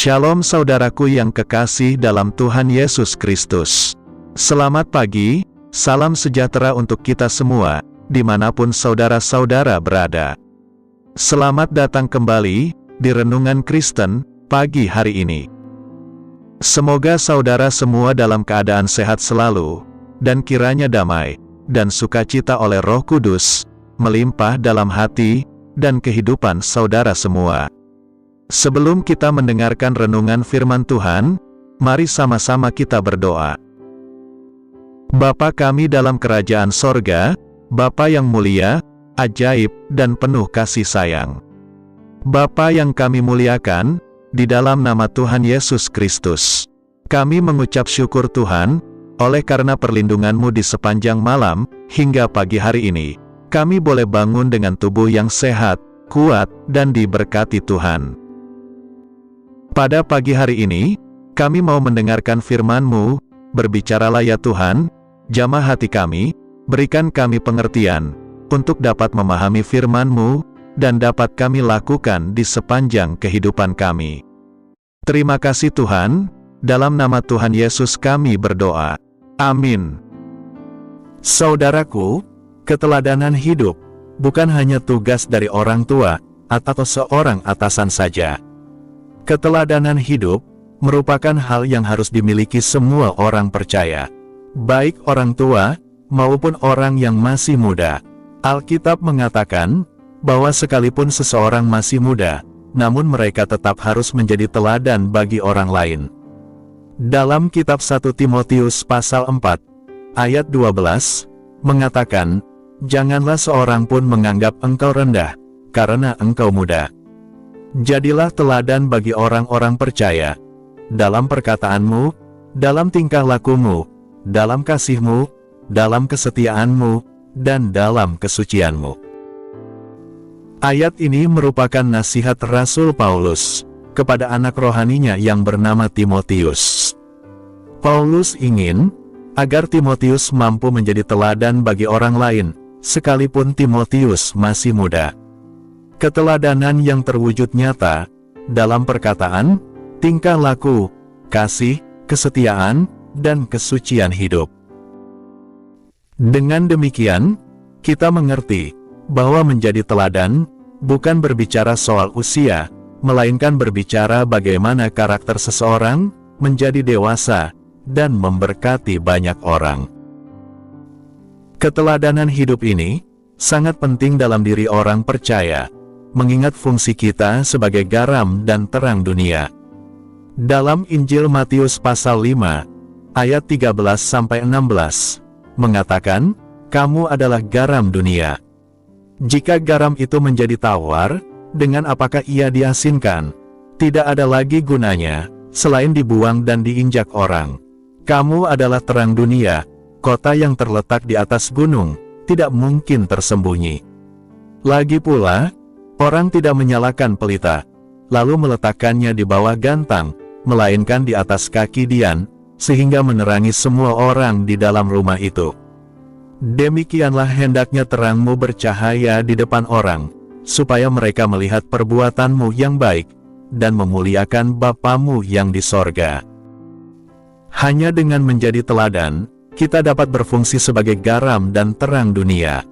Shalom saudaraku yang kekasih dalam Tuhan Yesus Kristus. Selamat pagi, salam sejahtera untuk kita semua, dimanapun saudara-saudara berada. Selamat datang kembali di Renungan Kristen pagi hari ini. Semoga saudara semua dalam keadaan sehat selalu, dan kiranya damai dan sukacita oleh Roh Kudus melimpah dalam hati dan kehidupan saudara semua. Sebelum kita mendengarkan renungan firman Tuhan, mari sama-sama kita berdoa. Bapa kami dalam kerajaan sorga, Bapa yang mulia, ajaib, dan penuh kasih sayang. Bapa yang kami muliakan, di dalam nama Tuhan Yesus Kristus, kami mengucap syukur Tuhan, oleh karena perlindungan-Mu di sepanjang malam, hingga pagi hari ini, kami boleh bangun dengan tubuh yang sehat, kuat, dan diberkati Tuhan. Pada pagi hari ini, kami mau mendengarkan firman-Mu, berbicaralah ya Tuhan, jamah hati kami, berikan kami pengertian, untuk dapat memahami firman-Mu, dan dapat kami lakukan di sepanjang kehidupan kami. Terima kasih Tuhan, dalam nama Tuhan Yesus kami berdoa. Amin. Saudaraku, keteladanan hidup, bukan hanya tugas dari orang tua, atau seorang atasan saja. Keteladanan hidup merupakan hal yang harus dimiliki semua orang percaya, baik orang tua maupun orang yang masih muda. Alkitab mengatakan bahwa sekalipun seseorang masih muda, namun mereka tetap harus menjadi teladan bagi orang lain. Dalam kitab 1 Timotius pasal 4, ayat 12, mengatakan, "Janganlah seorang pun menganggap engkau rendah, karena engkau muda. Jadilah teladan bagi orang-orang percaya, dalam perkataanmu, dalam tingkah lakumu, dalam kasihmu, dalam kesetiaanmu, dan dalam kesucianmu." Ayat ini merupakan nasihat Rasul Paulus kepada anak rohaninya yang bernama Timotius. Paulus ingin agar Timotius mampu menjadi teladan bagi orang lain, sekalipun Timotius masih muda. Keteladanan yang terwujud nyata dalam perkataan, tingkah laku, kasih, kesetiaan, dan kesucian hidup. Dengan demikian, kita mengerti bahwa menjadi teladan bukan berbicara soal usia, melainkan berbicara bagaimana karakter seseorang menjadi dewasa dan memberkati banyak orang. Keteladanan hidup ini sangat penting dalam diri orang percaya, mengingat fungsi kita sebagai garam dan terang dunia. Dalam Injil Matius pasal 5, ayat 13-16, mengatakan, "Kamu adalah garam dunia. Jika garam itu menjadi tawar, dengan apakah ia diasinkan? Tidak ada lagi gunanya, selain dibuang dan diinjak orang. Kamu adalah terang dunia, kota yang terletak di atas gunung, tidak mungkin tersembunyi. Lagi pula, orang tidak menyalakan pelita, lalu meletakkannya di bawah gantang, melainkan di atas kaki dian, sehingga menerangi semua orang di dalam rumah itu. Demikianlah hendaknya terangmu bercahaya di depan orang, supaya mereka melihat perbuatanmu yang baik, dan memuliakan Bapamu yang di sorga." Hanya dengan menjadi teladan, kita dapat berfungsi sebagai garam dan terang dunia.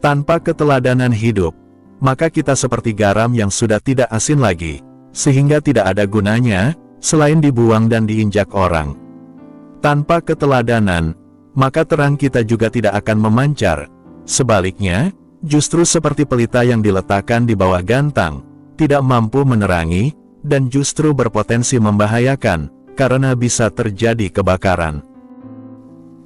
Tanpa keteladanan hidup, maka kita seperti garam yang sudah tidak asin lagi, sehingga tidak ada gunanya, selain dibuang dan diinjak orang. Tanpa keteladanan, maka terang kita juga tidak akan memancar. Sebaliknya, justru seperti pelita yang diletakkan di bawah gantang, tidak mampu menerangi, dan justru berpotensi membahayakan, karena bisa terjadi kebakaran.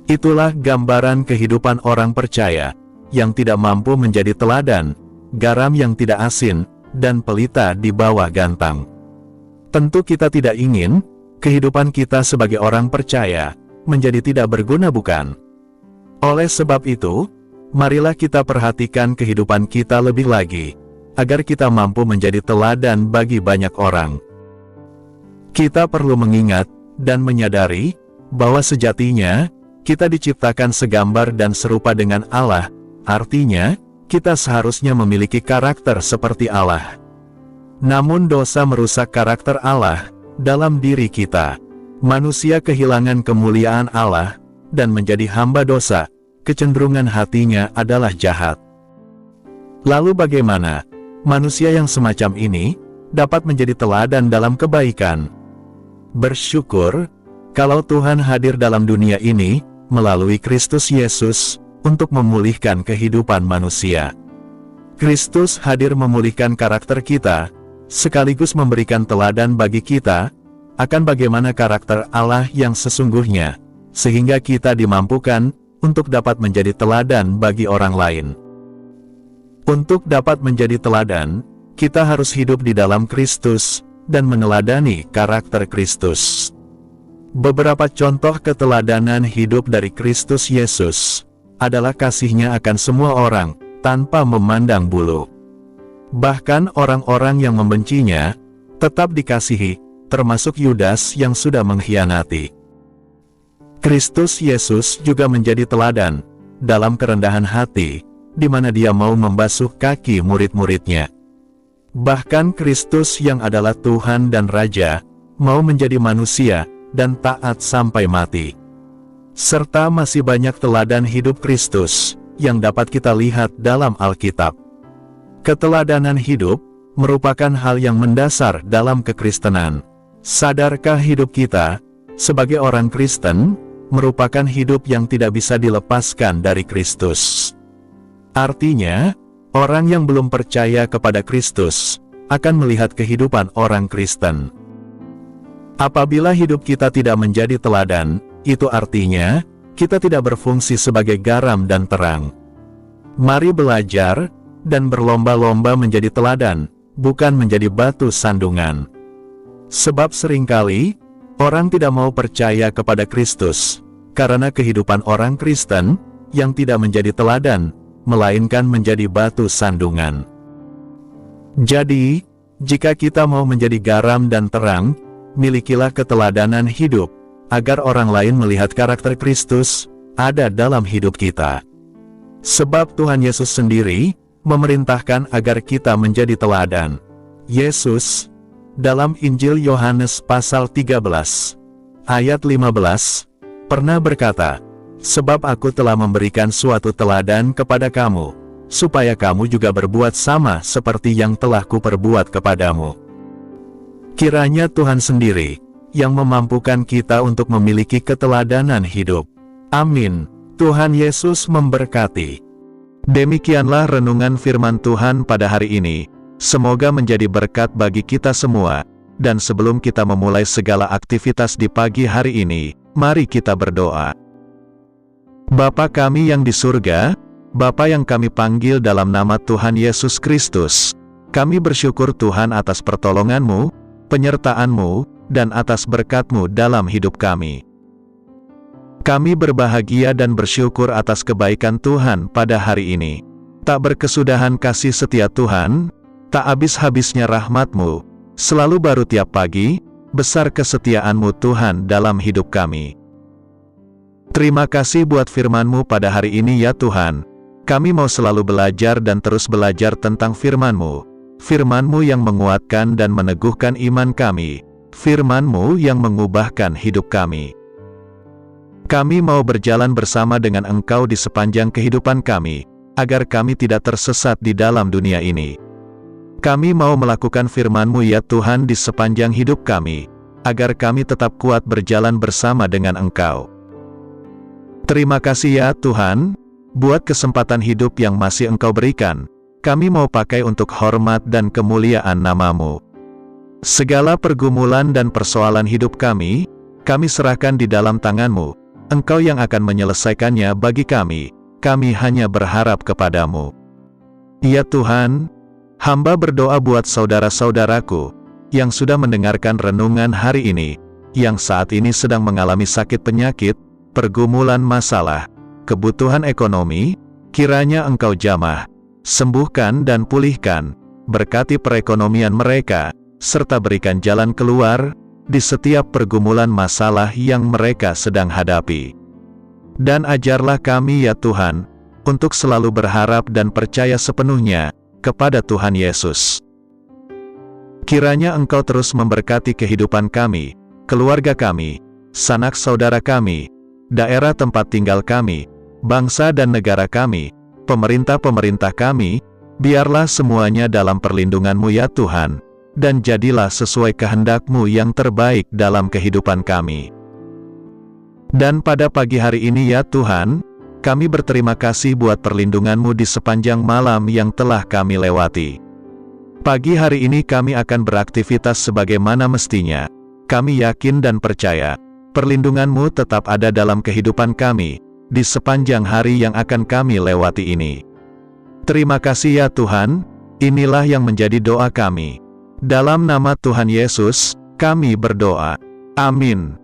Itulah gambaran kehidupan orang percaya, yang tidak mampu menjadi teladan, garam yang tidak asin, dan pelita di bawah gantang. Tentu kita tidak ingin kehidupan kita sebagai orang percaya menjadi tidak berguna, bukan? Oleh sebab itu, marilah kita perhatikan kehidupan kita lebih lagi, agar kita mampu menjadi teladan bagi banyak orang. Kita perlu mengingat dan menyadari bahwa sejatinya kita diciptakan segambar dan serupa dengan Allah, artinya kita seharusnya memiliki karakter seperti Allah. Namun dosa merusak karakter Allah, dalam diri kita. Manusia kehilangan kemuliaan Allah, dan menjadi hamba dosa, kecenderungan hatinya adalah jahat. Lalu bagaimana manusia yang semacam ini dapat menjadi teladan dalam kebaikan? Bersyukur, kalau Tuhan hadir dalam dunia ini, melalui Kristus Yesus, untuk memulihkan kehidupan manusia. Kristus hadir memulihkan karakter kita, sekaligus memberikan teladan bagi kita, akan bagaimana karakter Allah yang sesungguhnya, sehingga kita dimampukan untuk dapat menjadi teladan bagi orang lain. Untuk dapat menjadi teladan, kita harus hidup di dalam Kristus, dan meneladani karakter Kristus. Beberapa contoh keteladanan hidup dari Kristus Yesus, adalah kasih-Nya akan semua orang, tanpa memandang bulu. Bahkan orang-orang yang membencinya, tetap dikasihi, termasuk Yudas yang sudah mengkhianati. Kristus Yesus juga menjadi teladan, dalam kerendahan hati, di mana Dia mau membasuh kaki murid-muridnya. Bahkan Kristus yang adalah Tuhan dan Raja, mau menjadi manusia, dan taat sampai mati. Serta masih banyak teladan hidup Kristus, yang dapat kita lihat dalam Alkitab. Keteladanan hidup, merupakan hal yang mendasar dalam kekristenan. Sadarkah hidup kita, sebagai orang Kristen, merupakan hidup yang tidak bisa dilepaskan dari Kristus? Artinya, orang yang belum percaya kepada Kristus, akan melihat kehidupan orang Kristen. Apabila hidup kita tidak menjadi teladan, itu artinya, kita tidak berfungsi sebagai garam dan terang. Mari belajar, dan berlomba-lomba menjadi teladan, bukan menjadi batu sandungan. Sebab seringkali, orang tidak mau percaya kepada Kristus, karena kehidupan orang Kristen, yang tidak menjadi teladan, melainkan menjadi batu sandungan. Jadi, jika kita mau menjadi garam dan terang, milikilah keteladanan hidup, agar orang lain melihat karakter Kristus, ada dalam hidup kita. Sebab Tuhan Yesus sendiri, memerintahkan agar kita menjadi teladan. Yesus, dalam Injil Yohanes pasal 13, ayat 15, pernah berkata, "Sebab aku telah memberikan suatu teladan kepada kamu, supaya kamu juga berbuat sama seperti yang telah kuperbuat kepadamu." Kiranya Tuhan sendiri, yang memampukan kita untuk memiliki keteladanan hidup. Amin. Tuhan Yesus memberkati. Demikianlah renungan firman Tuhan pada hari ini. Semoga menjadi berkat bagi kita semua. Dan sebelum kita memulai segala aktivitas di pagi hari ini, mari kita berdoa. Bapa kami yang di surga, Bapa yang kami panggil dalam nama Tuhan Yesus Kristus, kami bersyukur Tuhan atas pertolongan-Mu, penyertaan-Mu, dan atas berkat-Mu dalam hidup kami. Kami berbahagia dan bersyukur atas kebaikan Tuhan pada hari ini. Tak berkesudahan kasih setia Tuhan, tak habis-habisnya rahmat-Mu, selalu baru tiap pagi, besar kesetiaan-Mu Tuhan dalam hidup kami. Terima kasih buat firman-Mu pada hari ini ya Tuhan. Kami mau selalu belajar dan terus belajar tentang firman-Mu. Firman-Mu yang menguatkan dan meneguhkan iman kami. Firman-Mu yang mengubahkan hidup kami. Kami mau berjalan bersama dengan Engkau di sepanjang kehidupan kami, agar kami tidak tersesat di dalam dunia ini. Kami mau melakukan firman-Mu ya Tuhan di sepanjang hidup kami, agar kami tetap kuat berjalan bersama dengan Engkau. Terima kasih ya Tuhan, buat kesempatan hidup yang masih Engkau berikan. Kami mau pakai untuk hormat dan kemuliaan nama-Mu. Segala pergumulan dan persoalan hidup kami serahkan di dalam tangan-Mu. Engkau yang akan menyelesaikannya bagi kami hanya berharap kepada-Mu. Ya Tuhan, hamba berdoa buat saudara-saudaraku, yang sudah mendengarkan renungan hari ini, yang saat ini sedang mengalami sakit penyakit, pergumulan masalah, kebutuhan ekonomi, kiranya Engkau jamah, sembuhkan dan pulihkan, berkati perekonomian mereka, serta berikan jalan keluar, di setiap pergumulan masalah yang mereka sedang hadapi. Dan ajarlah kami ya Tuhan, untuk selalu berharap dan percaya sepenuhnya, kepada Tuhan Yesus. Kiranya Engkau terus memberkati kehidupan kami, keluarga kami, sanak saudara kami, daerah tempat tinggal kami, bangsa dan negara kami, pemerintah-pemerintah kami, biarlah semuanya dalam perlindungan-Mu ya Tuhan, dan jadilah sesuai kehendak-Mu yang terbaik dalam kehidupan kami. Dan pada pagi hari ini ya Tuhan, kami berterima kasih buat perlindungan-Mu di sepanjang malam yang telah kami lewati. Pagi hari ini kami akan beraktivitas sebagaimana mestinya. Kami yakin dan percaya, perlindungan-Mu tetap ada dalam kehidupan kami, di sepanjang hari yang akan kami lewati ini. Terima kasih ya Tuhan, inilah yang menjadi doa kami. Dalam nama Tuhan Yesus, kami berdoa. Amin.